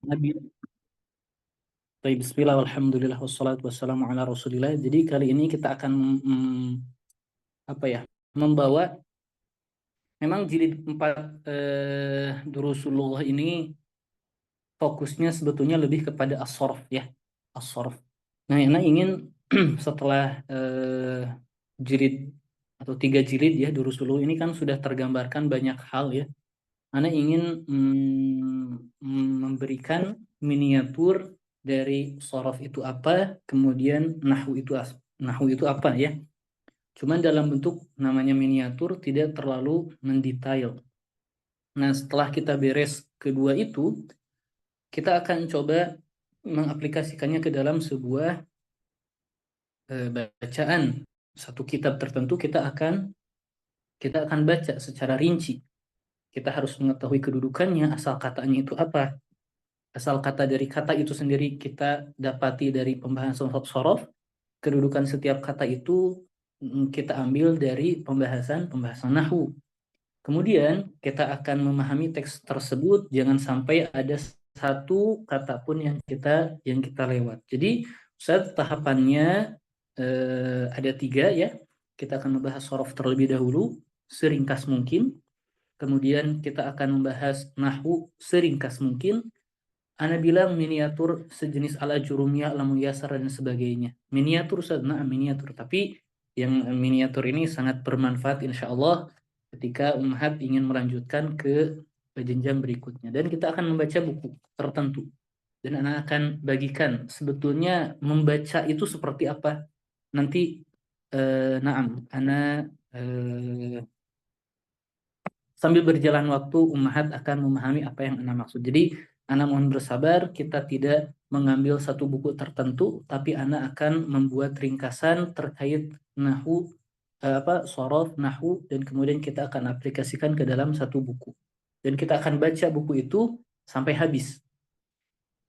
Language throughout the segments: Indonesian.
Nabi. Baik, bismillah, alhamdulillah, wassalatu wassalamu ala rasulillah. Jadi kali ini kita akan apa ya, membawa memang jilid 4 Durusulullah ini fokusnya sebetulnya lebih kepada as-sorf ya, as-sorf. Nah, Ana ingin setelah jilid atau 3 jilid ya Durusulullah ini kan sudah tergambarkan banyak hal ya. Ana ingin memberikan miniatur dari sorof itu apa, kemudian nahu itu apa ya. Cuman dalam bentuk namanya miniatur, tidak terlalu mendetail. Nah, setelah kita beres kedua itu, kita akan coba mengaplikasikannya ke dalam sebuah bacaan. Satu kitab tertentu kita akan baca secara rinci. Kita harus mengetahui kedudukannya, asal katanya itu apa. Asal kata dari kata itu sendiri kita dapati dari pembahasan sorof, kedudukan setiap kata itu kita ambil dari pembahasan nahwu. Kemudian kita akan memahami teks tersebut, jangan sampai ada satu kata pun yang kita lewat. Jadi Ustaz, tahapannya ada 3 ya. Kita akan membahas sorof terlebih dahulu seringkas mungkin. Kemudian kita akan membahas nahwu seringkas mungkin. Ana bilang miniatur sejenis ala jurumiyah, ala muyasar dan sebagainya. Miniatur, nah miniatur. Tapi yang miniatur ini sangat bermanfaat insya Allah ketika Ummahat ingin melanjutkan ke jenjang berikutnya. Dan kita akan membaca buku tertentu. Dan Ana akan bagikan sebetulnya membaca itu seperti apa. Nanti, naam, Ana sambil berjalan waktu Ummahat akan memahami apa yang Ana maksud. Jadi Ana mohon bersabar, kita tidak mengambil satu buku tertentu, tapi Ana akan membuat ringkasan terkait nahwu, sorof, nahwu, dan kemudian kita akan aplikasikan ke dalam satu buku. Dan kita akan baca buku itu sampai habis.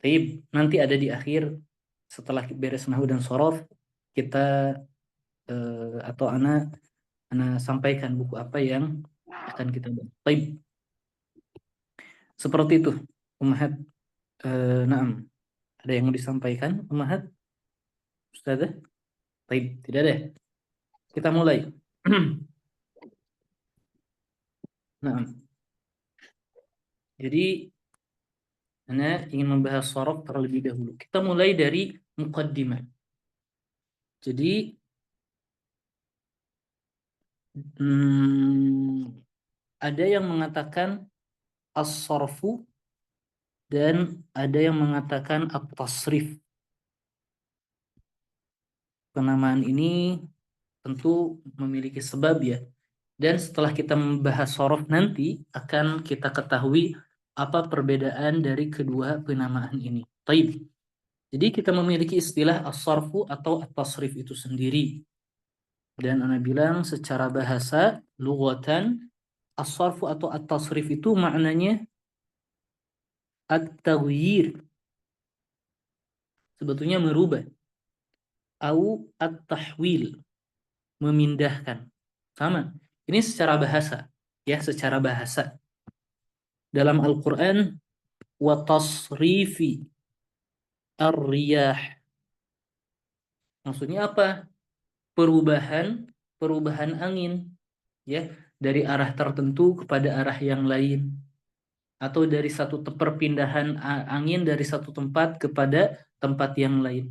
Tapi nanti ada di akhir, setelah beres nahwu dan sorof, kita atau Ana sampaikan buku apa yang akan kita baca. Baik. Seperti itu, Ummahat. Naam, ada yang mau disampaikan, Ummahat, Ustazah? Baik, tidak ada. Kita mulai. Naam. Jadi, Anda ingin membahas sorof terlebih dahulu. Kita mulai dari muqaddimah. Jadi, ada yang mengatakan as-sorfu dan ada yang mengatakan at-tasrif. Penamaan ini tentu memiliki sebab ya. Dan setelah kita membahas sorof nanti, akan kita ketahui apa perbedaan dari kedua penamaan ini. Taib. Jadi kita memiliki istilah as-sarfu atau at-tasrif itu sendiri. Dan Ana bilang secara bahasa, lughatan, as-sarfu atau at-tasrif itu maknanya at-taghyir. Sebetulnya merubah. Au at-tahwil. Memindahkan. Sama. Ini secara bahasa. Ya, secara bahasa. Dalam Al-Quran, wa tasrifi ar-riyah. Maksudnya apa? Perubahan angin ya, dari arah tertentu kepada arah yang lain, atau dari satu perpindahan angin dari satu tempat kepada tempat yang lain.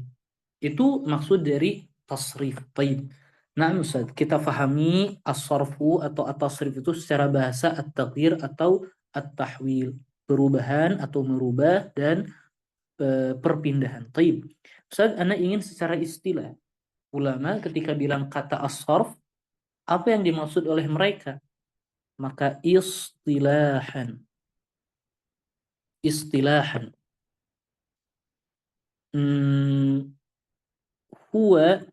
Itu maksud dari tasrif. Baik. Nah, Ustaz, kita fahami as-sarfu atau at-tasrif itu secara bahasa at-taghyir atau at-tahwil, perubahan atau merubah dan perpindahan. Baik. Ustaz, Anda ingin secara istilah. Ulama ketika bilang kata as-sarf, apa yang dimaksud oleh mereka? Maka istilahan. Istilahan. Huwa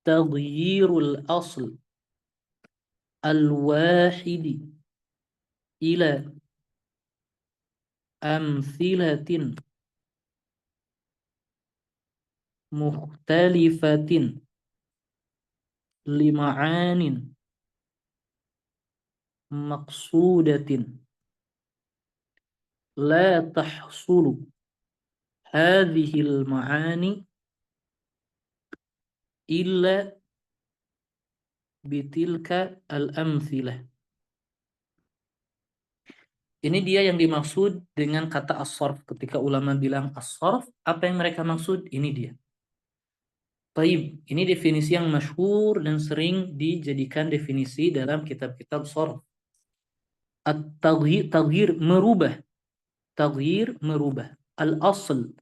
taghyirul asl al-wahidi ila amthilatin mukhtalifatin lima'anin maqsudatin la tahsulu hadhil ma'ani illa bitilka al-amthilah. Ini dia yang dimaksud dengan kata as-sarf. Ketika ulama bilang as-sarf, apa yang mereka maksud? Ini dia. Taib, ini definisi yang masyhur dan sering dijadikan definisi dalam kitab-kitab sarf. At-taghyir, taghyir merubah. Taghyir merubah. Al-asl,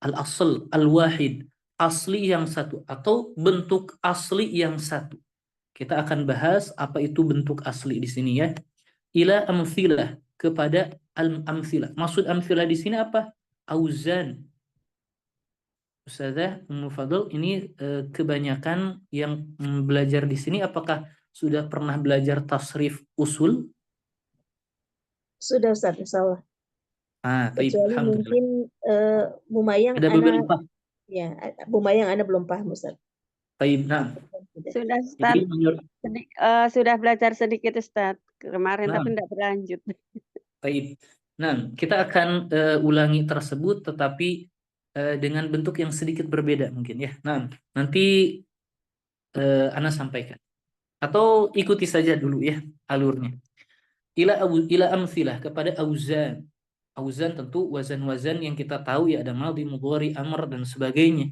al-asl, al-wahid, asli yang satu atau bentuk asli yang satu. Kita akan bahas apa itu bentuk asli di sini ya. Ila amthilah, kepada al-amthilah. Maksud amthilah di sini apa? Auzan. Ustazah Ummu Fadl, ini kebanyakan yang belajar di sini apakah sudah pernah belajar tasrif usul? Sudah Ustaz, insyaallah. Baik, Kecuali alhamdulillah. mungkin Bu Mayang Ada ana beberapa. ya, Bu Mayang ana belum paham Ustaz. Baik, nah. Sudah Jadi Ustaz, sudah belajar sedikit Ustaz kemarin tapi tidak berlanjut. baik. Nah, kita akan ulangi tersebut tetapi dengan bentuk yang sedikit berbeda mungkin ya. Nah, nanti Ana sampaikan. Atau ikuti saja dulu ya alurnya. Ila amsilah, kepada auzan. Auzan tentu wazan-wazan yang kita tahu ya, ada madhi, mudhari, amr dan sebagainya.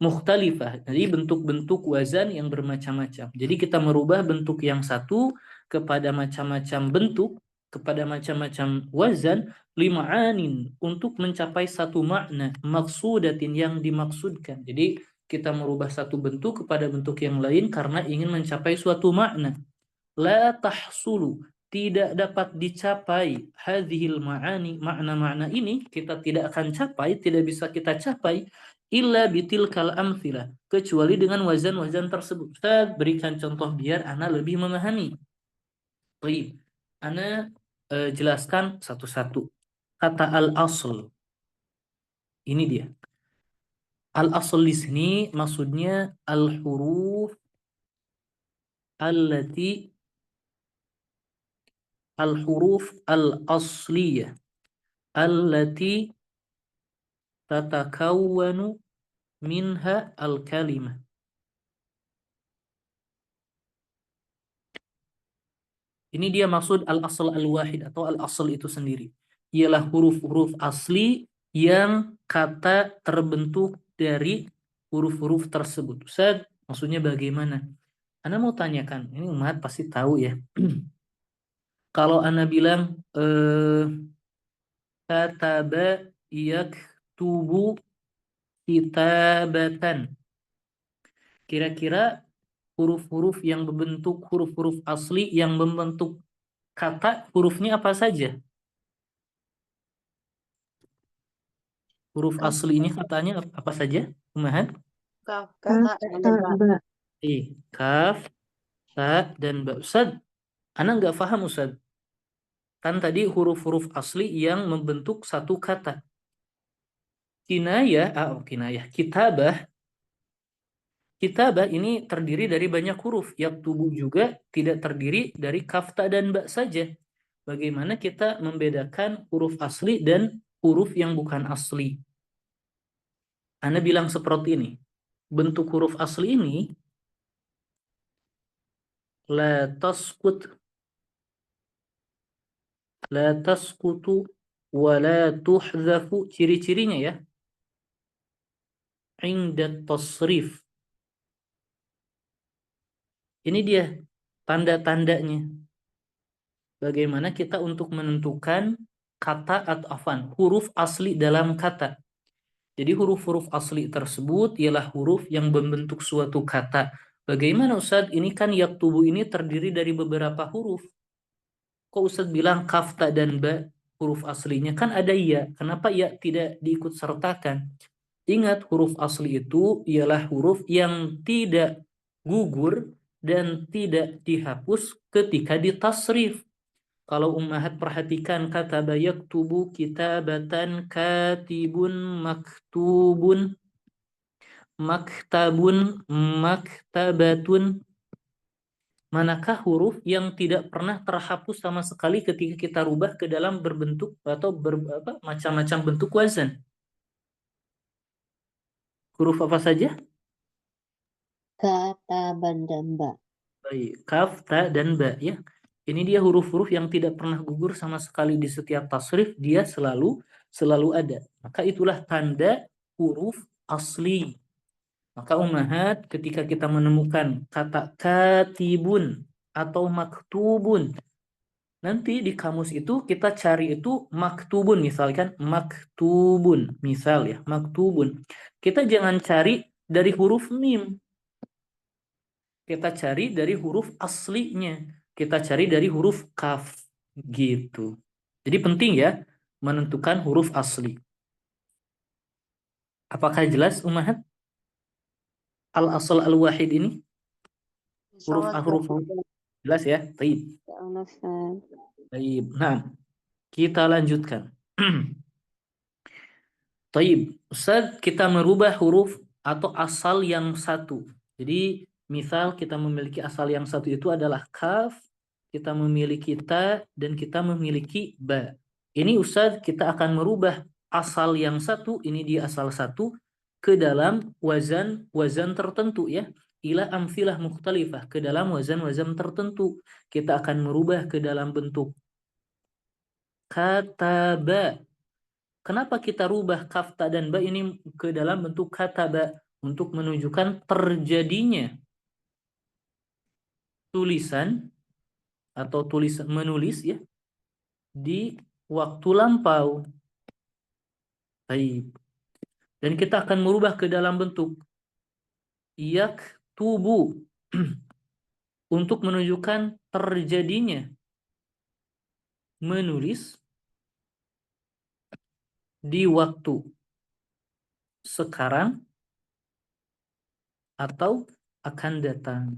Mukhtalifah, jadi bentuk-bentuk wazan yang bermacam-macam. Jadi kita merubah bentuk yang satu kepada macam-macam bentuk, kepada macam-macam wazan, lima'anin, untuk mencapai satu makna, maksudatin, yang dimaksudkan. Jadi kita merubah satu bentuk kepada bentuk yang lain karena ingin mencapai suatu makna. La tahsulu, tidak dapat dicapai, hadhil ma'ani, makna-makna ini kita tidak akan capai, tidak bisa kita capai illa bitilkal amthilah, kecuali dengan wazan-wazan tersebut. Ustaz berikan contoh biar ana lebih memahami. Baik, ana jelaskan satu-satu. Kata al-asl, ini dia. Al-asl di sini maksudnya al-huruf allati, al-huruf al-asliyah allati tatakawwanu minha al-kalimah. Ini dia maksud al-asl al-wahid atau al-asl itu sendiri. Ialah huruf-huruf asli yang kata terbentuk dari huruf-huruf tersebut. Ustaz, maksudnya bagaimana? Ana mau tanyakan, ini umat pasti tahu ya. Kalau Ana bilang kataba yaktubu kitabatan, kira-kira huruf-huruf yang berbentuk huruf-huruf asli yang membentuk kata, hurufnya apa saja? Huruf Kaf, aslinya katanya apa saja? Umahat? Kaf, kaf, ta, ta, dan ba. ba. Kaf, ta, dan ba. Ustaz, Ana nggak paham Ustaz. Kan tadi huruf-huruf asli yang membentuk satu kata. Kinayah, kitabah. Kitabah ini terdiri dari banyak huruf. Yaktubu juga tidak terdiri dari kaf, ta, dan ba saja. Bagaimana kita membedakan huruf asli dan huruf yang bukan asli? Ana bilang seperti ini. Bentuk huruf asli ini la taskut, la taskutu, wa la tuhzafu, ciri-cirinya ya, inda tasrif. Ini dia tanda-tandanya. Bagaimana kita untuk menentukan kata atau huruf asli dalam kata. Jadi huruf-huruf asli tersebut ialah huruf yang membentuk suatu kata. Bagaimana Ustadz? Ini kan yaktubu ini terdiri dari beberapa huruf. Kok Ustadz bilang kaf, ta, dan ba huruf aslinya? Kan ada ya. Kenapa ya tidak diikut sertakan? Ingat, huruf asli itu ialah huruf yang tidak gugur dan tidak dihapus ketika ditasrif. Kalau ummahat perhatikan kata yaktubu, kitabatan, katibun, maktubun, maktabun, maktabatun. manakah huruf yang tidak pernah terhapus sama sekali ketika kita rubah ke dalam berbentuk atau macam-macam bentuk wazan? Huruf apa saja? Kata benda. Baik, kaf, ta, dan ba ya. Ini dia huruf-huruf yang tidak pernah gugur sama sekali di setiap tasrif, dia selalu ada. Maka itulah tanda huruf asli. Maka ummahat ketika kita menemukan kata katibun atau maktubun, nanti di kamus itu kita cari itu maktubun, misalkan maktubun, misal ya, maktubun. Kita jangan cari dari huruf mim, kita cari dari huruf aslinya. Kita cari dari huruf kaf. Gitu. Jadi penting ya menentukan huruf asli. Apakah jelas Ummahat? Al-asal al-wahid ini? Huruf jelas ya? Baik. Ya Allah, Ustaz. Baik. Nah, kita lanjutkan. Taib, Ustaz, kita merubah huruf atau asal yang satu. Jadi, misal kita memiliki asal yang satu itu adalah kaf, kita memiliki ta, dan kita memiliki ba. Ini Ustaz, kita akan merubah asal yang satu, ini dia asal satu, ke dalam wazan tertentu ya. Ila amfilah mukhtalifah, ke dalam wazan tertentu. Kita akan merubah ke dalam bentuk kata ba. Kenapa kita rubah kaf, ta, dan ba ini ke dalam bentuk kata ba? Untuk menunjukkan terjadinya tulisan atau tulisan menulis ya di waktu lampau. Baik. Dan kita akan merubah ke dalam bentuk yaktubu untuk menunjukkan terjadinya menulis di waktu sekarang atau akan datang.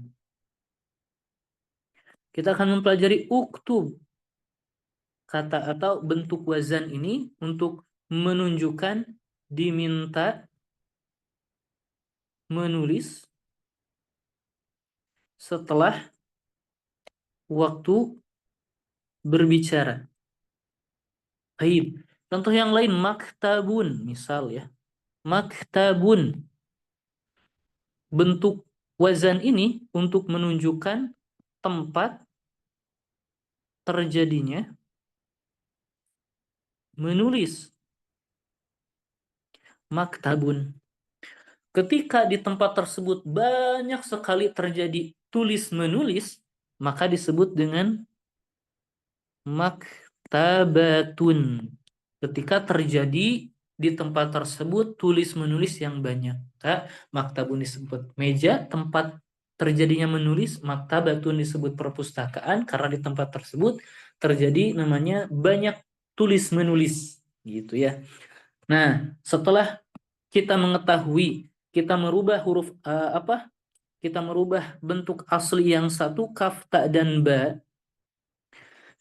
Kita akan mempelajari uktub, kata atau bentuk wazan ini untuk menunjukkan diminta menulis setelah waktu berbicara. Baik. Contoh yang lain, maktabun, misal ya. Maktabun. Bentuk wazan ini untuk menunjukkan tempat terjadinya menulis. Maktabun. Ketika di tempat tersebut banyak sekali terjadi tulis menulis, maka disebut dengan maktabatun. Ketika terjadi di tempat tersebut tulis menulis yang banyak, maka maktabun disebut meja tempat terjadinya menulis, maktabatun disebut perpustakaan karena di tempat tersebut terjadi namanya banyak tulis menulis gitu ya. Nah, setelah kita mengetahui kita merubah huruf kita merubah bentuk asli yang satu kaf, ta, dan ba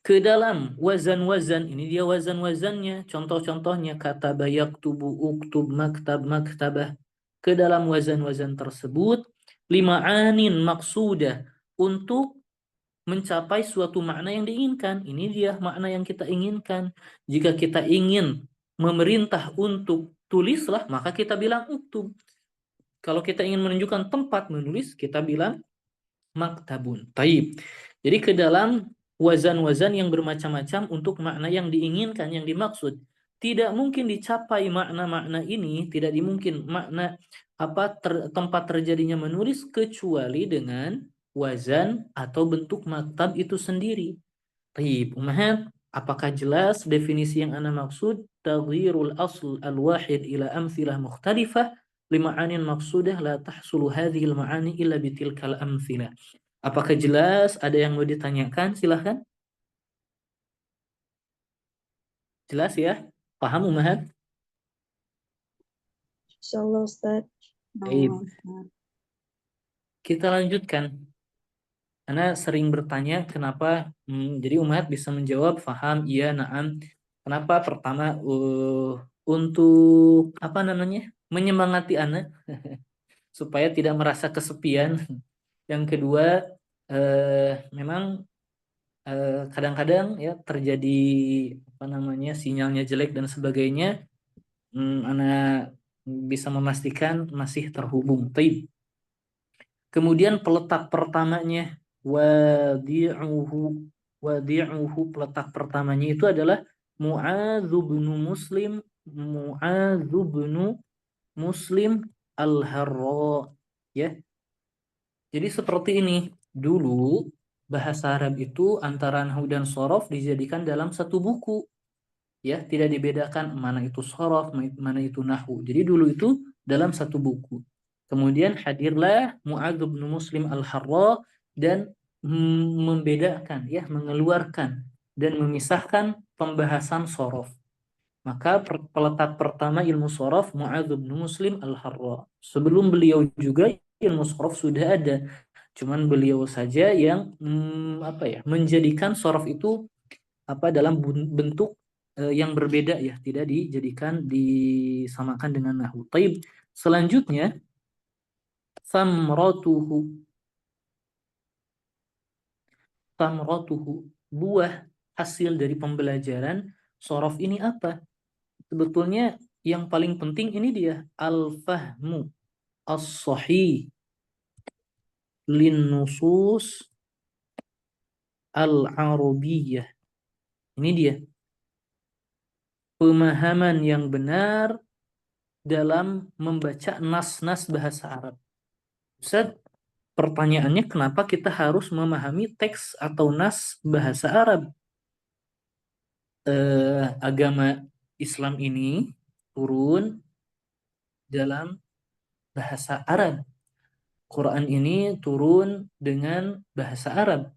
ke dalam wazan-wazan, ini dia wazan-wazannya, contoh-contohnya kata bayak tubuh uktub maktabah, ke dalam wazan-wazan tersebut lima anin maksudah, untuk mencapai suatu makna yang diinginkan. Ini dia makna yang kita inginkan. Jika kita ingin memerintah untuk tulislah, maka kita bilang uktub. Kalau kita ingin menunjukkan tempat menulis, kita bilang maktabun. Taib. Jadi ke dalam wazan-wazan yang bermacam-macam untuk makna yang diinginkan, yang dimaksud. Tidak mungkin dicapai makna-makna ini, tidak dimungkin makna tempat terjadinya menulis kecuali dengan wazan atau bentuk maktab itu sendiri. Taib. Umahat, apakah jelas definisi yang ana maksud? Taghyirul asl al-wahid ila amthilah mukhtalifah lima'anin maksudah la tahsulu hadhil ma'ani illa bitilkal amthilah. Apakah jelas? Ada yang mau ditanyakan? Silahkan. Jelas ya? Paham Umahat? Insyaallah Ustaz. Baik. Kita lanjutkan. Karena sering bertanya kenapa, jadi Umahat bisa menjawab, faham, iya, na'am. Kenapa? Pertama, untuk menyemangati anak supaya tidak merasa kesepian. Yang kedua, memang kadang-kadang ya terjadi apa namanya sinyalnya jelek dan sebagainya. Ana bisa memastikan masih terhubung. Taib. Kemudian peletak pertamanya wadi'uhu. Wadi'uhu peletak pertamanya itu adalah Mu'adz bin Muslim Al-Harra, ya. Jadi seperti ini. Dulu bahasa Arab itu antara nahwu dan shorof dijadikan dalam satu buku, ya, tidak dibedakan mana itu shorof, mana itu nahwu. Jadi dulu itu dalam satu buku. Kemudian hadirlah Mu'adz bin Muslim Al-Harra dan membedakan, ya, mengeluarkan dan memisahkan pembahasan shorof. Maka peletak pertama ilmu shorof Mu'adz bin Muslim Al-Harra. Sebelum beliau juga ilmu shorof sudah ada. Cuman beliau saja yang menjadikan shorof itu dalam bentuk yang berbeda, ya, tidak disamakan dengan nahwu. Taib. Selanjutnya samratuhu buah hasil dari pembelajaran shorof ini apa? Sebetulnya yang paling penting ini dia al-fahmu as-sahih lin nusus al-arabiyyah. Ini dia pemahaman yang benar dalam membaca nas-nas bahasa Arab. Ustaz, pertanyaannya kenapa kita harus memahami teks atau nas bahasa Arab? Agama Islam ini turun dalam bahasa Arab. Quran ini turun dengan bahasa Arab.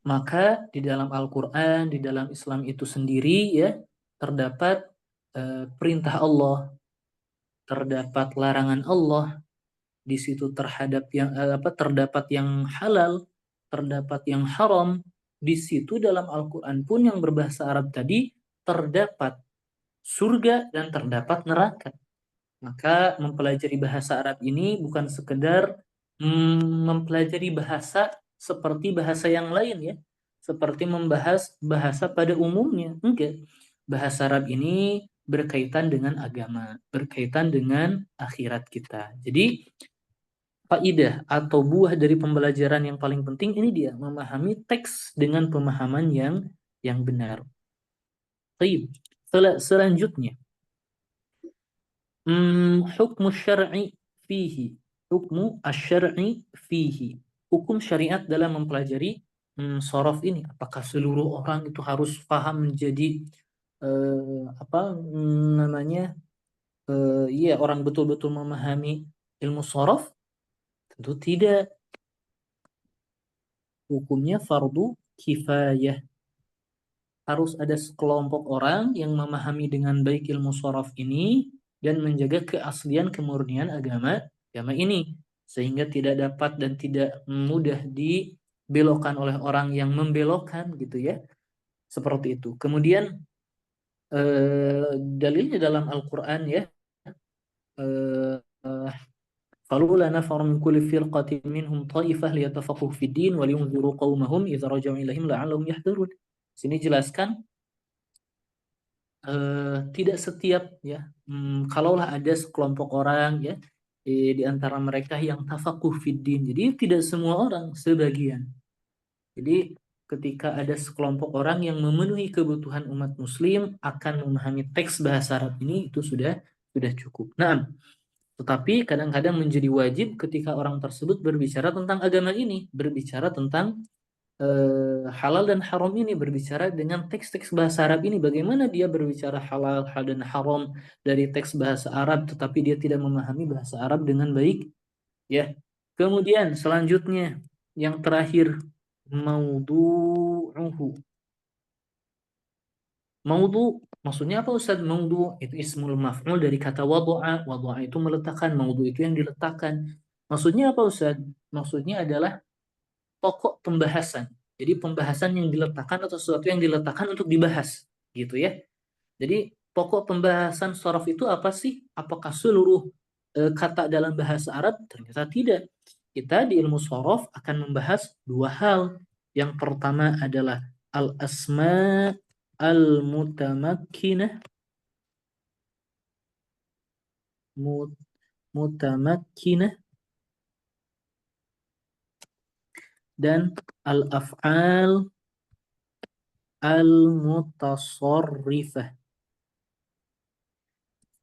Maka di dalam Al-Quran, di dalam Islam itu sendiri, ya, terdapat perintah Allah, terdapat larangan Allah di situ, terdapat yang halal, terdapat yang haram. Di situ dalam Al-Quran pun yang berbahasa Arab tadi terdapat surga dan terdapat neraka. Maka mempelajari bahasa Arab ini bukan sekedar mempelajari bahasa seperti bahasa yang lain, ya, seperti membahas bahasa pada umumnya. Enggak. Bahasa Arab ini berkaitan dengan agama, berkaitan dengan akhirat kita. Jadi faidah atau buah dari pembelajaran yang paling penting ini dia memahami teks dengan pemahaman yang benar. Baik. Selanjutnya hukmu syar'i fihi. Hukmu asy-syar'i fihi. Hukum syariat dalam mempelajari shorof ini. Apakah seluruh orang itu harus paham menjadi orang betul-betul memahami ilmu shorof? Tentu tidak. Hukumnya fardu kifayah. Harus ada sekelompok orang yang memahami dengan baik ilmu shorof ini dan menjaga keaslian kemurnian agama ini, sehingga tidak dapat dan tidak mudah dibelokkan oleh orang yang membelokkan, gitu, ya, seperti itu. Kemudian dalilnya dalam Al-Quran, ya, falula nafar min kulli firqatin minhum ta'ifah liyatafaqahu fid din wa liyunziru qaumahum idza raja'u ilaihim la'allahum yahdharun. Sini jelaskan tidak setiap, ya, kalaulah ada sekelompok orang, ya, di antara mereka yang tafakuh fiddin. Jadi tidak semua orang, sebagian. Jadi ketika ada sekelompok orang yang memenuhi kebutuhan umat muslim akan memahami teks bahasa Arab ini, itu sudah cukup. Nah, tetapi kadang-kadang menjadi wajib ketika orang tersebut berbicara tentang agama ini, berbicara tentang halal dan haram ini, berbicara dengan teks-teks bahasa Arab ini. Bagaimana dia berbicara halal dan haram dari teks bahasa Arab tetapi dia tidak memahami bahasa Arab dengan baik, ya. Kemudian selanjutnya yang terakhir maudhu'uhu. Maudhu maksudnya apa, Ustaz? Maudhu itu ismul maf'ul dari kata wadha'a. Wadha'a itu meletakkan, maudhu itu yang diletakkan. Maksudnya apa, Ustaz? Maksudnya adalah pokok pembahasan. Jadi pembahasan yang diletakkan atau sesuatu yang diletakkan untuk dibahas, gitu, ya. Jadi pokok pembahasan shorof itu apa sih? Apakah seluruh kata dalam bahasa Arab? Ternyata tidak. kita di ilmu shorof akan membahas dua hal. Yang pertama adalah al-asma al-mutamakkinah, mutamakkinah, dan al-af'al al-mutasarrifah.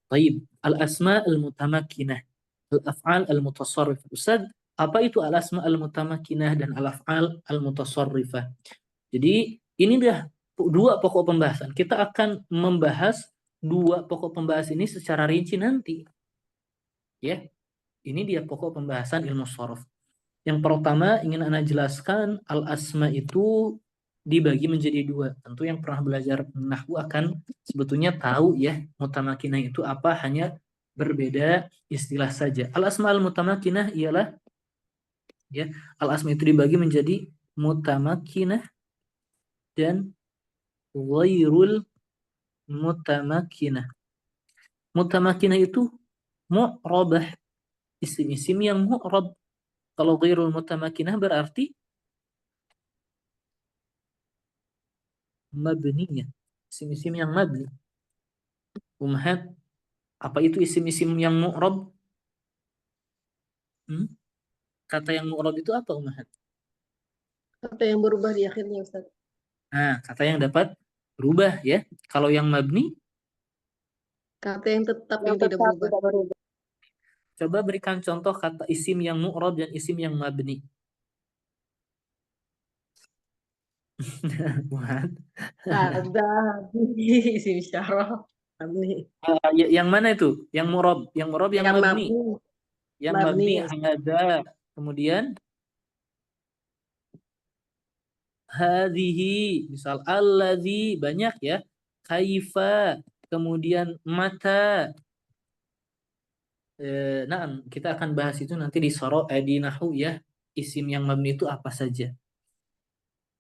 Baik, al-asma al-mutamakkinah, al-af'al al-mutasarrifah. Ustaz, apa itu al-asma al-mutamakkinah dan al-af'al al-mutasarrifah? Jadi ini dia dua pokok pembahasan. Kita akan membahas dua pokok pembahasan ini secara rinci nanti. Ya, ini dia pokok pembahasan ilmu shorof. Yang pertama ingin Anda jelaskan, al-asma itu dibagi menjadi dua. Tentu yang pernah belajar nahwu akan sebetulnya tahu ya, mutamakinah itu apa, hanya berbeda istilah saja. Al-asma al-mutamakinah ialah ya, al-asma itu dibagi menjadi mutamakinah dan ghairul mutamakinah. Mutamakinah itu mu'rabah, isim-isim yang mu'rab. Kalau ghairul mutamakinah berarti mabniyah, isim-isim yang mabni. Ummahat, apa itu isim-isim yang mu'rab? Kata yang mu'rab itu apa, Ummahat? Kata yang berubah di akhirnya, Ustaz. Nah, kata yang dapat berubah ya. Kalau yang mabni, Kata yang tetap Yang yang tidak tetap berubah. tidak berubah. coba berikan contoh kata isim yang mu'rab dan isim yang mabni. Ummahat. Ada isim syarah. Mabni. Yang mana itu? Yang mu'rab, yang mu'rab, yang Yang mabni. mabni. Yang Mabni, mabni ada. Kemudian hadhihi, misal alladzi, banyak ya. Kaifa, kemudian mata. Nah, kita akan bahas itu nanti di di nahwu ya. Isim yang mabni itu apa saja.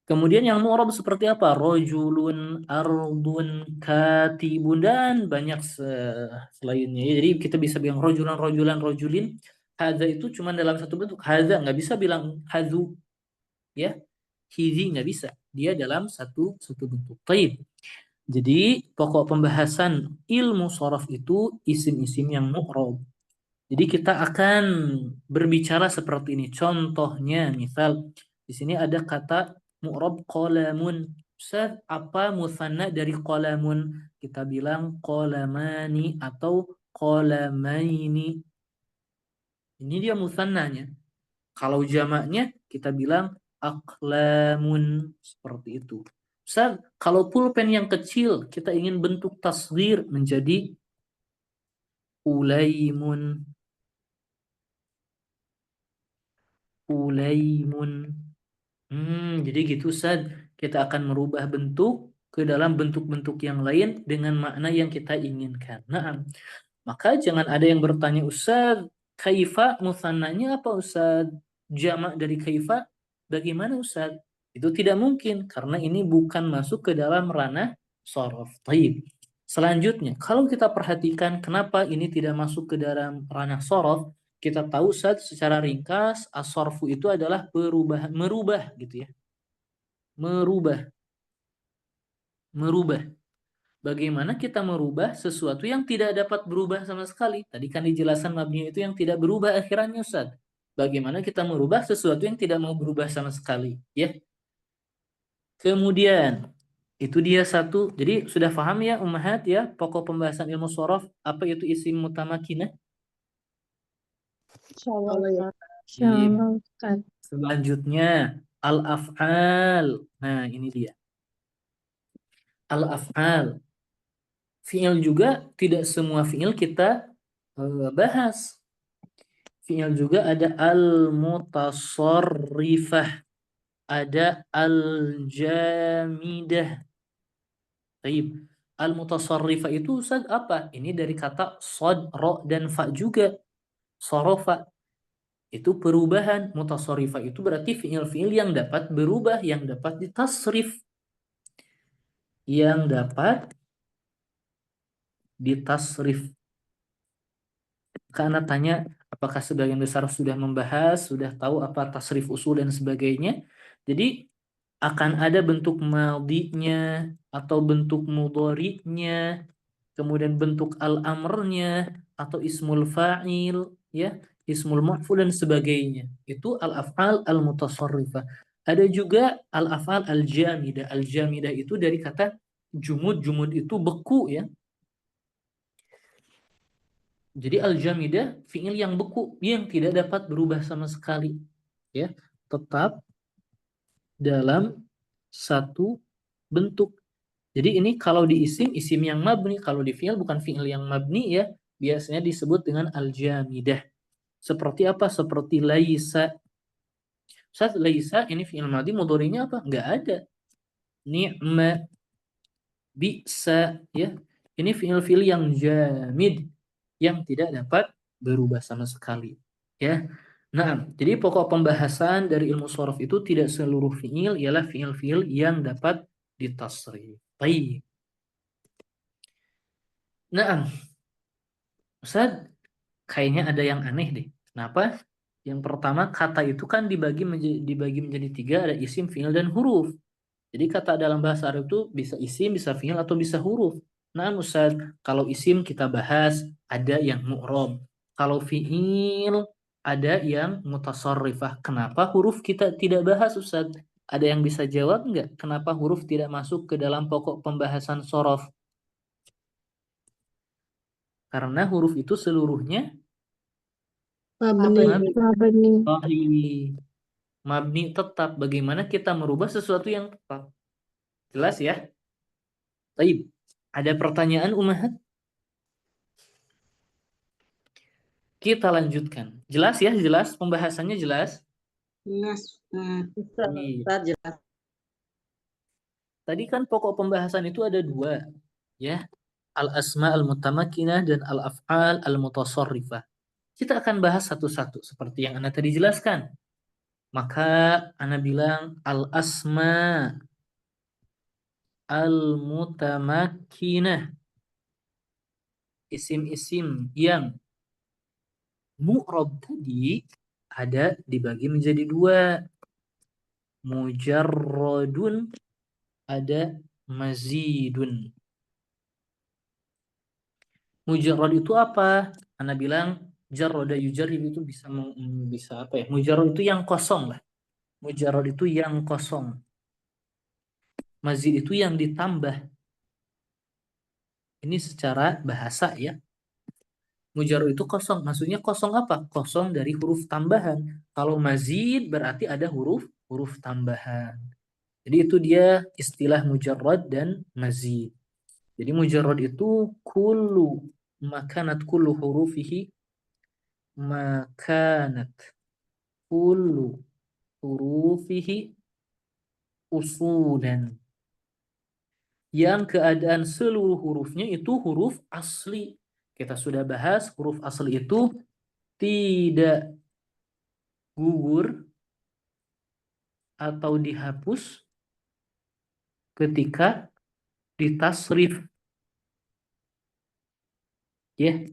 Kemudian yang mu'rab seperti apa? Rojulun, ardun, katibun, dan banyak selainnya. Jadi kita bisa bilang rojulan, rojulan, rojulin. Hadza itu cuma dalam satu bentuk. Hadza nggak bisa bilang hadzu, ya. Hizi nggak bisa. Dia dalam satu bentuk. Taib. Jadi pokok pembahasan ilmu shorof itu isim-isim yang mu'rab. Jadi kita akan berbicara seperti ini. Contohnya, misal di sini ada kata mu'rab qalamun. Ustaz, apa musanna dari qalamun? Kita bilang qalamani atau qalamaini. Ini dia musannanya. Kalau jamaknya kita bilang aqlamun, seperti itu. Ustaz, kalau pulpen yang kecil kita ingin bentuk tasghir menjadi ulaimun. Ulaimun. Jadi gitu Ustaz. Kita akan merubah bentuk ke dalam bentuk-bentuk yang lain dengan makna yang kita inginkan. Nah, maka jangan ada yang bertanya, Ustaz, kaifa musannanya apa Ustaz? Jamak dari kaifa bagaimana Ustaz? Itu tidak mungkin karena ini bukan masuk ke dalam ranah shorof. Taib. Selanjutnya, kalau kita perhatikan kenapa ini tidak masuk ke dalam ranah shorof, kita tahu Ustaz secara ringkas as-sorfu itu adalah merubah gitu ya. Merubah. Bagaimana kita merubah sesuatu yang tidak dapat berubah sama sekali? Tadi kan dijelaskan mabni itu yang tidak berubah akhirannya, Ustaz. Bagaimana kita merubah sesuatu yang tidak mau berubah sama sekali, ya? Kemudian itu dia satu. Jadi sudah paham ya ummahat ya pokok pembahasan ilmu shorof apa itu isim mutamakinah? Insyaallah. Iya. Selanjutnya al-af'al. Nah, ini dia. Al-af'al. Fi'il juga tidak semua fi'il kita bahas. Fi'il juga ada al-mutasarrifah, ada al-jamidah. Baik. Al-mutasarrifah itu Ustaz apa? Ini dari kata sod, ro, dan fa juga. Sorofa. Itu perubahan. Mutasarrifah itu berarti fi'il-fi'il yang dapat berubah, yang dapat ditasrif. Yang dapat ditasrif. Karena tanya, Apakah sebagian besar sudah membahas, sudah tahu apa tasrif usul dan sebagainya. Jadi akan ada bentuk madinya atau bentuk mudhari'nya, kemudian bentuk al-amrnya atau ismul fa'il, ya, ismul maf'ul dan sebagainya. Itu al-af'al al-mutasarrifah. Ada juga al-af'al al-jamidah. Al-jamidah itu dari kata jumud. Jumud itu beku, ya. Jadi al-jamidah fi'il yang beku, yang tidak dapat berubah sama sekali, ya, tetap dalam satu bentuk. Jadi ini kalau di isim yang mabni, kalau di fi'il bukan fi'il yang mabni, ya, biasanya disebut dengan al-jamidah. Seperti apa? Seperti laisa. Ustaz, laisa ini fi'il madhi, mudhari'nya apa? Enggak ada. Ni'ma, bisa, ya. Ini fi'il-fi'il yang jamid, yang tidak dapat berubah sama sekali, ya. Nah, jadi pokok pembahasan dari ilmu shorof itu tidak seluruh fi'il ialah fi'il-fi'il yang dapat ditasrif. Baik. Nah, Ustaz, kayaknya ada yang aneh deh. Kenapa? Yang pertama, kata itu kan dibagi menjadi tiga, ada isim, fi'il, dan huruf. Jadi kata dalam bahasa Arab itu bisa isim, bisa fi'il, atau bisa huruf. Nah, Ustaz, kalau isim kita bahas ada yang mu'rob. Kalau fi'il ada yang mutasarrifah. Kenapa huruf kita tidak bahas, Ustaz? Ada yang bisa jawab nggak? Kenapa huruf tidak masuk ke dalam pokok pembahasan sorof? Karena huruf itu seluruhnya Mabni. Mabni. mabni tetap. Bagaimana kita merubah sesuatu yang tetap? Jelas ya? Baik. Ada pertanyaan, Umahat? Kita lanjutkan. Jelas ya? Jelas? Pembahasannya jelas? Nas. Baik. Ustaz, jelas. Tadi kan pokok pembahasan itu ada dua, ya. Al-asma al-mutamakkinah dan al-af'al al-mutasarrifah. Kita akan bahas satu-satu seperti yang Anda tadi jelaskan. Maka Anda bilang al-asma al-mutamakkinah, isim-isim yang mu'rab tadi ada dibagi menjadi dua. Mujarradun, ada mazidun. Mujarrad itu apa? Anda bilang jarrada yujarrib itu bisa apa ya? Mujarrad itu yang kosong lah. Mujarrad itu yang kosong. Mazid itu yang ditambah. Ini secara bahasa, ya. Mujarrad itu kosong. Maksudnya kosong apa? Kosong dari huruf tambahan. Kalau mazid berarti ada huruf tambahan. Jadi itu dia istilah mujarrad dan mazid. Jadi mujarrad itu makanat kullu hurufihi makanat kullu hurufihi usulan. Yang keadaan seluruh hurufnya itu huruf asli. Kita sudah bahas huruf asli itu tidak gugur atau dihapus ketika ditasrif. Ya.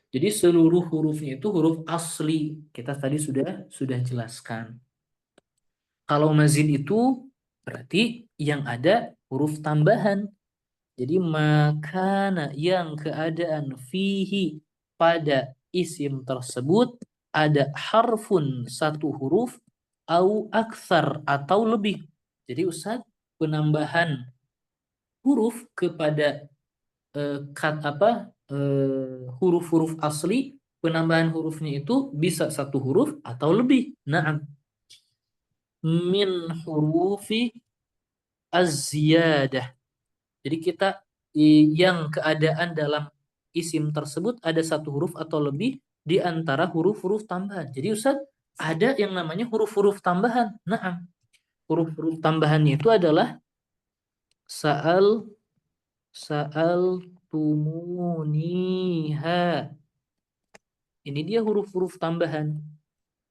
Jadi seluruh hurufnya itu huruf asli. Kita tadi sudah jelaskan. Kalau mazid itu berarti yang ada huruf tambahan. Jadi makana yang keadaan fihi pada isim tersebut ada harfun satu huruf au aksar atau lebih. Jadi Ustaz, penambahan huruf kepada huruf-huruf asli, penambahan hurufnya itu bisa satu huruf atau lebih. Nah, min hurufi az-ziyadah. Jadi kita yang keadaan dalam isim tersebut ada satu huruf atau lebih di antara huruf-huruf tambahan. Jadi Ustaz, ada yang namanya huruf-huruf tambahan. Nah, huruf-huruf tambahannya itu adalah sa'al tumuniha. Ini dia huruf-huruf tambahan.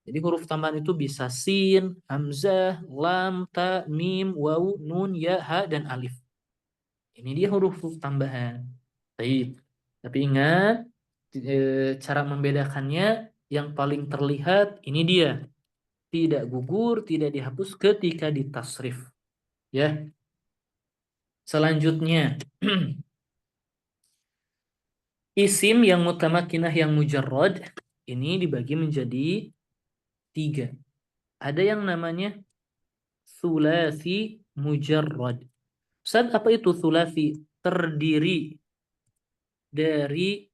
Jadi huruf tambahan itu bisa sin, hamzah, lam, ta, mim, waw, nun, ya, ha, dan alif. Ini dia huruf-huruf tambahan. Baik. Tapi ingat, cara membedakannya yang paling terlihat ini dia. Tidak gugur, tidak dihapus ketika ditasrif. Ya. Selanjutnya, isim yang mutamakinah yang mujarrad ini dibagi menjadi 3. Ada yang namanya sulasi mujarrad. Ustaz, apa itu sulasi? Terdiri dari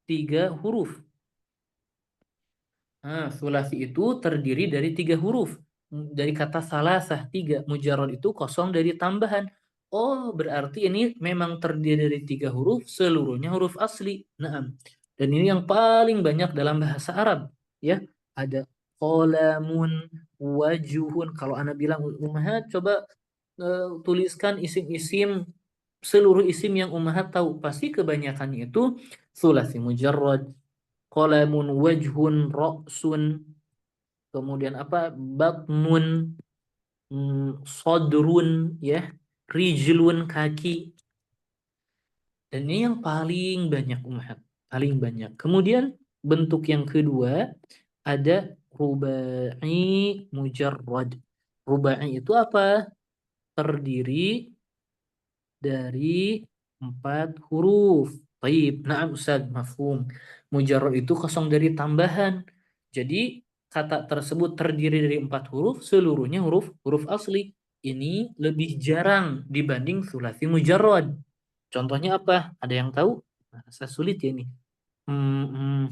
3 huruf. Nah, sulasi itu terdiri dari 3 huruf. Dari kata salasah, 3. Mujarrad itu kosong dari tambahan. Oh, berarti ini memang terdiri dari 3 huruf, seluruhnya huruf asli. Nah, dan ini yang paling banyak dalam bahasa Arab. Ya, ada qalamun, wajuhun. Kalau Anda bilang ummahat, coba tuliskan isim-isim, seluruh isim yang ummahat tahu. Pasti kebanyakannya itu sulasi mujarrad, qalamun, wajhun, ra'sun, kemudian apa, batnun, sodrun, ya, rijlun, kaki. Dan ini yang paling banyak ummahat, paling banyak. Kemudian bentuk yang kedua ada rubai mujarrad. Rubai itu apa? Terdiri dari 4 huruf. Taib, na'am Ustaz, mafhum. Mujarrad itu kosong dari tambahan. Jadi kata tersebut terdiri dari 4 huruf, seluruhnya huruf asli. Ini lebih jarang dibanding sulasi mujarrad. Contohnya apa? Ada yang tahu? Nah, saya sulit ya ini. Hmm, hmm.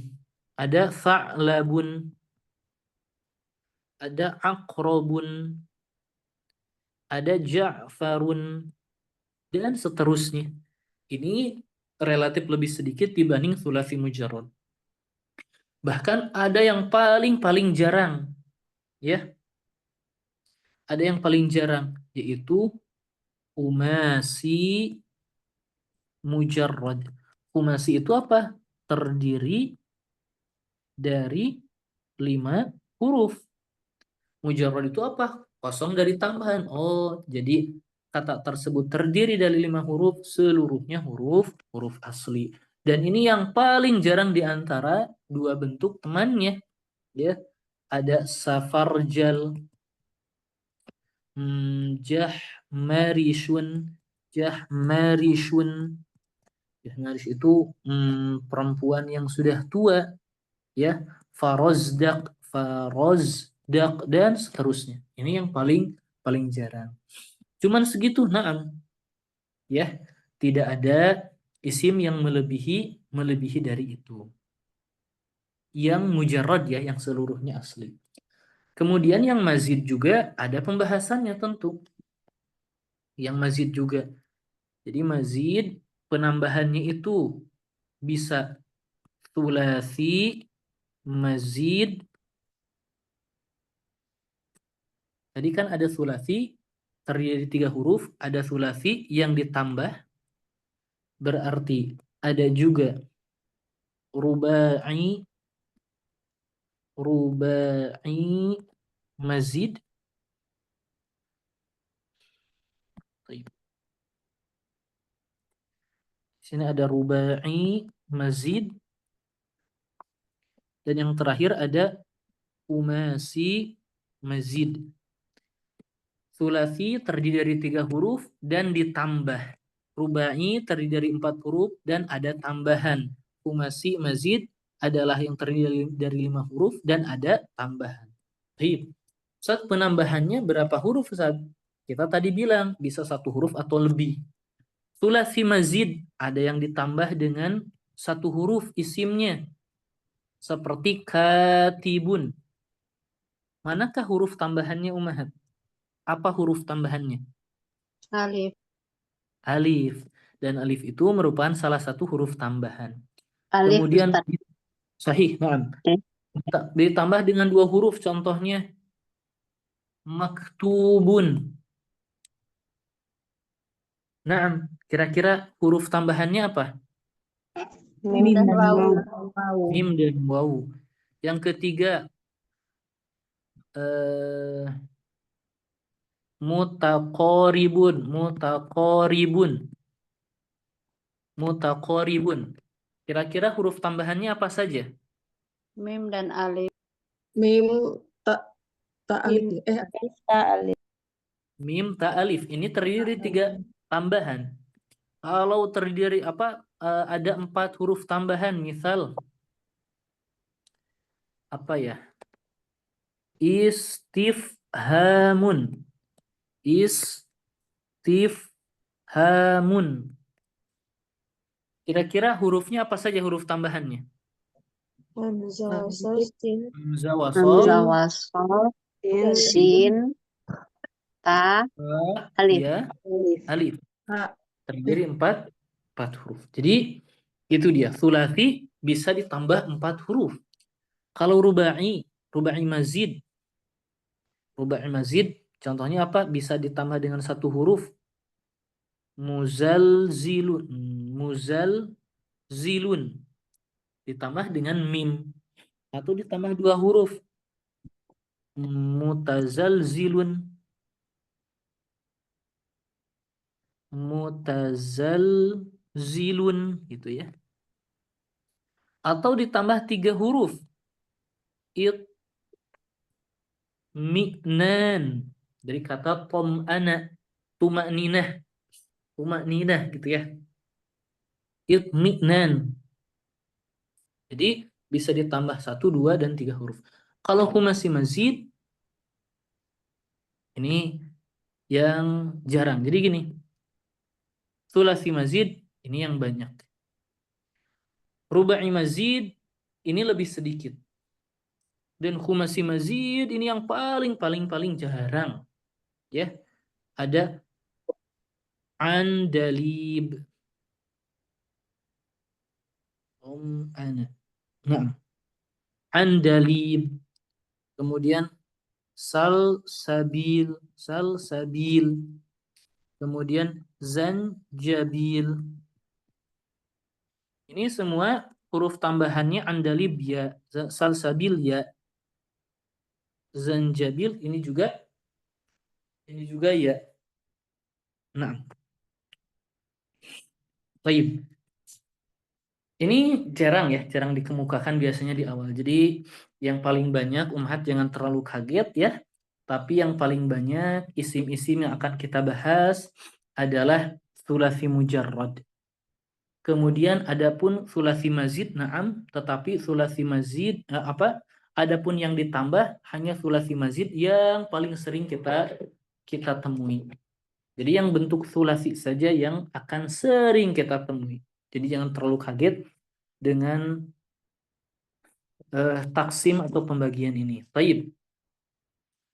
Ada fa'labun, ada akrobun, ada ja'farun, dan seterusnya. Ini relatif lebih sedikit dibanding sulasi mujarrad. Bahkan ada yang paling jarang, ya. Ada yang paling jarang, yaitu umasi mujarrad. Umasi itu apa? Terdiri dari 5 huruf. Mujarrad itu apa? Kosong dari tambahan. Oh, jadi kata tersebut terdiri dari 5 huruf, seluruhnya huruf asli. Dan ini yang paling jarang di antara 2 bentuk temannya, ya. Ada safarjal, jahmarishun, jahmarishun. Jahmarish itu perempuan yang sudah tua, ya. Farozdaq, dan seterusnya. Ini yang paling jarang. Cuman segitu, na'am. Ya, tidak ada isim yang melebihi dari itu. Yang mujarrad, ya, yang seluruhnya asli. Kemudian yang mazid juga ada pembahasannya tentu. Yang mazid juga. Jadi mazid penambahannya itu bisa sulasi, mazid. Tadi kan ada sulasi terdiri dari 3 huruf, ada sulasi yang ditambah, berarti ada juga rubai, mazid. Di sini ada rubai, mazid, dan yang terakhir ada umasi, mazid. Sulasi terdiri dari 3 huruf dan ditambah. Rubai terdiri dari 4 huruf dan ada tambahan. Umasi, mazid adalah yang terdiri dari 5 huruf dan ada tambahan. Baik. Saat penambahannya berapa huruf, Ustaz? Kita tadi bilang bisa 1 huruf atau lebih. Sulasi mazid ada yang ditambah dengan 1 huruf isimnya. Seperti katibun. Manakah huruf tambahannya, Ummahat? Apa huruf tambahannya? Alif. Alif. Dan alif itu merupakan salah satu huruf tambahan. Alif, Kemudian Ustaz. sahih, na'am. Eh, Ditambah dengan 2 huruf, contohnya maktubun. Na'am, kira-kira huruf tambahannya apa? Mim dan Waw. Mim dan waw. Yang ketiga eh mutaqoribun, mutaqoribun, mutaqoribun. Kira-kira huruf tambahannya apa saja? Mim dan alif. Mim ta alif Mim, ya. ta, alif. Mim, ta, alif. Ini terdiri dari 3 tambahan. Kalau terdiri ada 4 huruf tambahan, misal apa ya? Istifhamun. Istifhamun. Kira-kira hurufnya apa saja huruf tambahannya? Hamzah, sin, Hamzah, Hamzah, wasol, wasol, Sin, sin, ta, ha, alif. ya, alif. alif. ha. Terdiri 4 huruf. Jadi itu dia. Sulasi bisa ditambah 4 huruf. Kalau rubai mazid. Rubai mazid contohnya apa? Bisa ditambah dengan 1 huruf. Muzalzilun. Muzalzilun. Ditambah dengan mim. Atau ditambah 2 huruf. Mutazalzilun. Mutazalzilun gitu ya. Atau ditambah 3 huruf. Mi'nan dari kata tom'ana, tumakninah gitu ya. Itmi'nan. Jadi bisa ditambah 1, 2, dan 3 huruf. Kalau humasi mazid ini yang jarang. Jadi gini, sulasi mazid ini yang banyak. Rubai mazid ini lebih sedikit. Dan khumasi mazid ini yang paling jarang. Ya, ada andalib. Ana. Nah, andalib. Kemudian salsabil. Kemudian zanjabil. Ini semua huruf tambahannya andalib ya, salsabil ya, zanjabil ini juga ya. Nah, baik. Ini jarang dikemukakan biasanya di awal. Jadi yang paling banyak umhat jangan terlalu kaget ya. Tapi yang paling banyak isim-isim yang akan kita bahas adalah sulasi mujarrad. Kemudian adapun sulasi mazid, na'am, tetapi sulasi mazid adapun yang ditambah hanya sulasi mazid yang paling sering kita temui. Jadi yang bentuk sulasi saja yang akan sering kita temui. Jadi jangan terlalu kaget dengan taksim atau pembagian ini. Baik.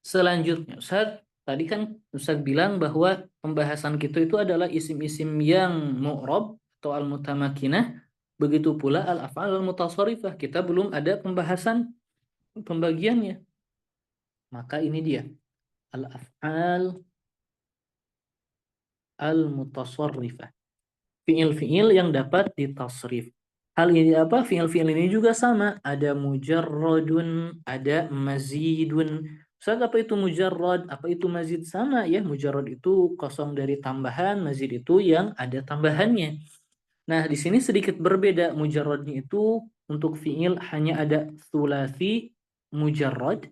Selanjutnya, Ustaz, tadi kan Ustaz bilang bahwa pembahasan kita itu adalah isim-isim yang mu'rab atau al-mutamakinah, begitu pula al-af'al al-mutasarrifah. Kita belum ada pembahasan pembagiannya. Maka ini dia, al-af'al al-mutasarrifah. Fi'il-fi'il yang dapat ditasrif. Hal ini apa? Fi'il-fi'il ini juga sama. Ada mujarradun, ada mazidun. Ustaz, apa itu mujarrad? Apa itu mazid? Sama ya. Mujarrad itu kosong dari tambahan, mazid itu yang ada tambahannya. Nah, di sini sedikit berbeda. Mujarradnya itu untuk fi'il hanya ada sulasi mujarrad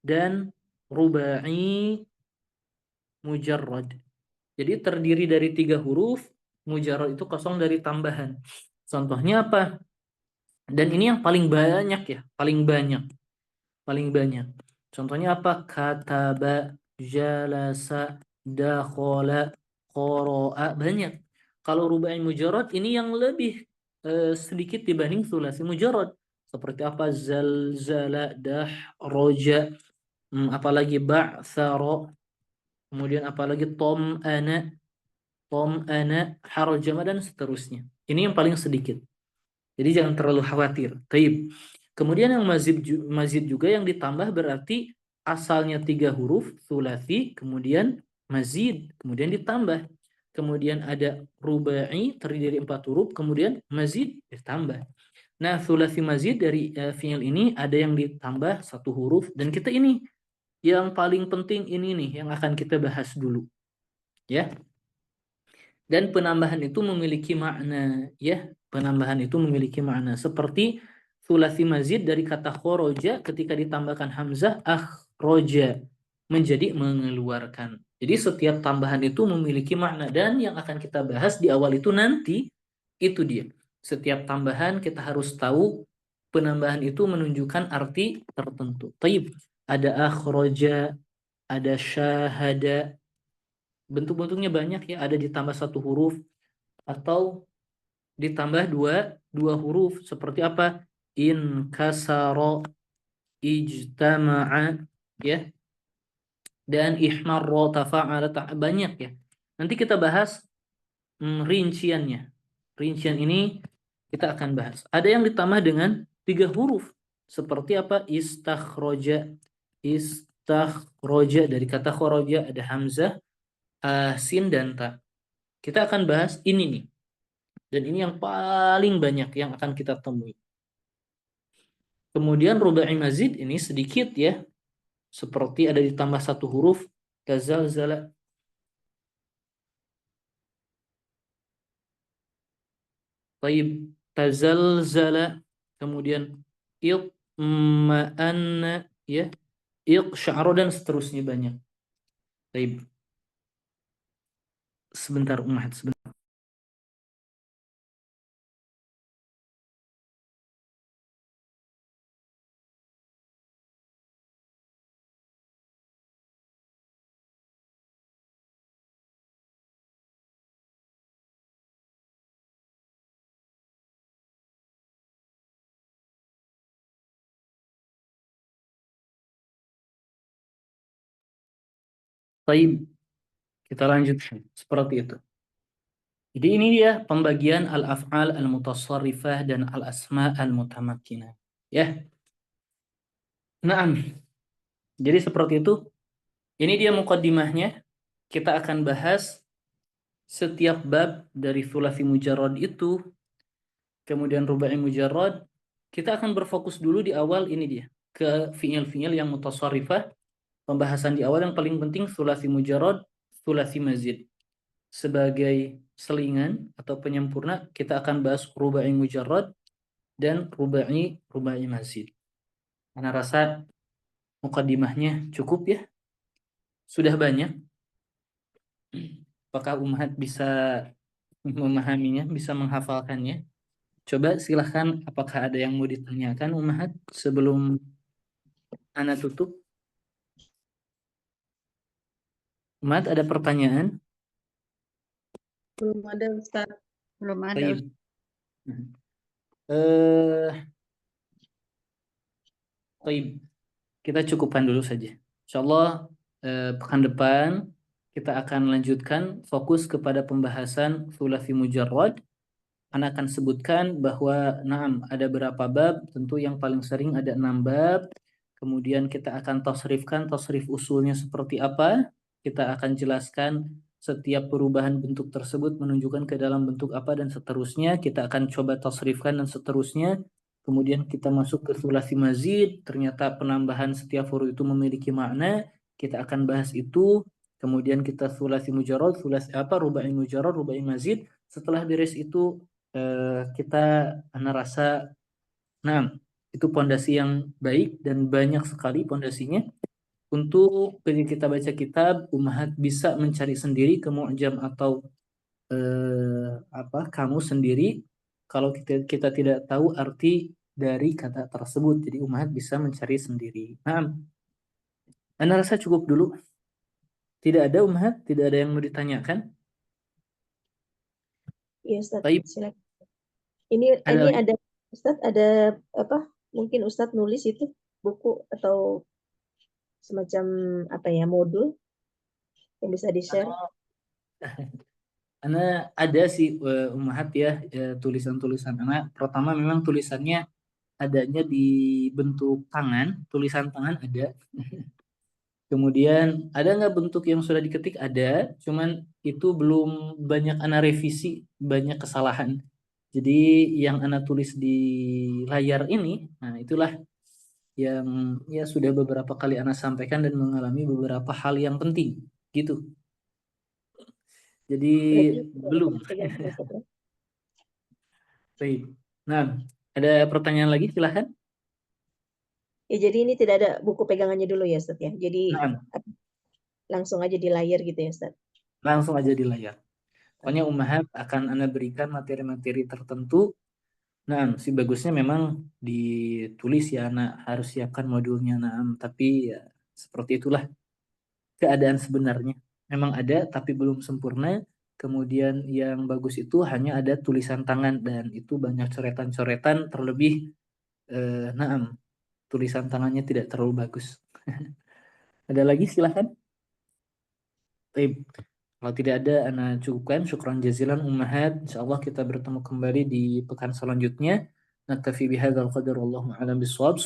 dan rubai mujarrad. Jadi terdiri dari 3 huruf, mujarrad itu kosong dari tambahan. Contohnya apa? Dan ini yang paling banyak ya, paling banyak. Contohnya apa? Kataba, jalasa, dakhala, qara'a, banyak. Kalau rubai mujarrad ini yang lebih sedikit dibanding sulasi mujarrad. Seperti apa? Zalzala, roja, apalagi ba'thara, kemudian apalagi tom'ana, harjama, dan seterusnya. Ini yang paling sedikit. Jadi jangan terlalu khawatir. Taib. Kemudian yang mazid juga yang ditambah berarti asalnya 3 huruf, sulasi, kemudian mazid, kemudian ditambah. Kemudian ada rubai terdiri dari 4 huruf, kemudian mazid ditambah. Nah, sulasi mazid dari fi'il ini ada yang ditambah 1 huruf, dan kita ini yang paling penting ini nih yang akan kita bahas dulu. Ya. Dan penambahan itu memiliki makna, ya. Penambahan itu memiliki makna seperti Sulasi mazid dari kata khoroja ketika ditambahkan hamzah akhroja, menjadi mengeluarkan. Jadi setiap tambahan itu memiliki makna, dan yang akan kita bahas di awal itu nanti itu dia. Setiap tambahan kita harus tahu penambahan itu menunjukkan arti tertentu. Taib, ada akhroja, ada syahada, bentuk-bentuknya banyak ya, ada ditambah satu huruf atau ditambah dua huruf, seperti apa? In kasaro, ijtama'a, ya, dan ihmarra, tafa'ala, banyak ya. Nanti kita bahas rinciannya. Rincian ini kita akan bahas. Ada yang ditambah dengan 3 huruf, seperti apa? Istakhroja. Istakhroja dari kata khoroja, ada hamzah, sin dan ta. Kita akan bahas ini nih. Dan ini yang paling banyak yang akan kita temui. Kemudian rubai mazid ini sedikit ya. Seperti ada ditambah satu huruf, tazalzala. Taib, tazalzala. Kemudian iqma'anna, ya. Iqsya'ara, dan seterusnya banyak. Taib. Sebentar Ummahat, sebentar. Taib. Kita lanjutkan seperti itu. Jadi ini dia pembagian al-af'al al-mutasarrifah dan al-asma al-mutamakkinah. Ya. Naam. Jadi seperti itu. Ini dia muqaddimahnya. Kita akan bahas setiap bab dari thulathi mujarrad itu, kemudian rubai mujarrad. Kita akan berfokus dulu di awal ini dia, ke fi'il-fi'il yang mutasarrifah. Pembahasan di awal yang paling penting thulathi mujarrad, thulathi mazid. Sebagai selingan atau penyempurna, kita akan bahas rubai mujarrad dan rubai mazid. Ana rasa muqaddimahnya cukup ya. Sudah banyak. Apakah Ummahat bisa memahaminya, bisa menghafalkannya? Coba silahkan, apakah ada yang mau ditanyakan Ummahat sebelum Ana tutup? Ummahat ada pertanyaan? Belum ada Ustaz. Belum ada. Baik. Baik. Kita cukupkan dulu saja. Insyaallah pekan depan kita akan lanjutkan fokus kepada pembahasan thulathi mujarrad. Ana akan sebutkan bahwa ada berapa bab, tentu yang paling sering ada 6 bab. Kemudian kita akan tasrifkan tasrif usulnya seperti apa. Kita akan jelaskan setiap perubahan bentuk tersebut menunjukkan ke dalam bentuk apa dan seterusnya. Kita akan coba tasrifkan dan seterusnya. Kemudian kita masuk ke thulathi mazid, ternyata penambahan setiap huruf itu memiliki makna. Kita akan bahas itu. Kemudian kita thulathi mujarrad, rubai mujarrad, rubai mazid. Setelah beres itu kita ana rasa itu pondasi yang baik dan banyak sekali pondasinya. Untuk ketika kita baca kitab, Ummahat bisa mencari sendiri ke mu'jam atau kamus sendiri kalau kita tidak tahu arti dari kata tersebut. Jadi Ummahat bisa mencari sendiri. Ana rasa cukup dulu. Tidak ada Ummahat, tidak ada yang mau ditanyakan. Iya Ustaz, Baik. silakan. Ini ada Ustaz, ada apa? Mungkin Ustaz nulis itu buku atau semacam modul yang bisa di-share. Karena ada sih Ummahat ya, tulisan-tulisan anak. Pertama memang tulisannya adanya di bentuk tangan, tulisan tangan ada. Kemudian ada nggak bentuk yang sudah diketik? Ada, cuman itu belum banyak anak revisi, banyak kesalahan. Jadi yang anak tulis di layar ini, itulah yang ya sudah beberapa kali anak sampaikan dan mengalami beberapa hal yang penting, gitu. Jadi belum. Baik. Nah, Ada pertanyaan lagi? Silahkan. Ya, jadi ini tidak ada buku pegangannya dulu ya, Ustaz ya. Jadi Nah, langsung aja di layar gitu ya, Ustaz. langsung aja di layar. Pokoknya Ummahat akan Anda berikan materi-materi tertentu. Nah, si bagusnya memang ditulis ya, anak harus siapkan modulnya. Nah, tapi ya, seperti itulah keadaan sebenarnya. Memang ada, tapi belum sempurna. Kemudian yang bagus itu hanya ada tulisan tangan dan itu banyak coretan-coretan, terlebih tulisan tangannya tidak terlalu bagus. Ada lagi silahkan. Baik. Kalau tidak ada, ana cukupkan. Syukran jazilan Ummahat. Insyaallah kita bertemu kembali di pekan selanjutnya. Naktafi bihadzal qadar wallahu a'lam bishawab.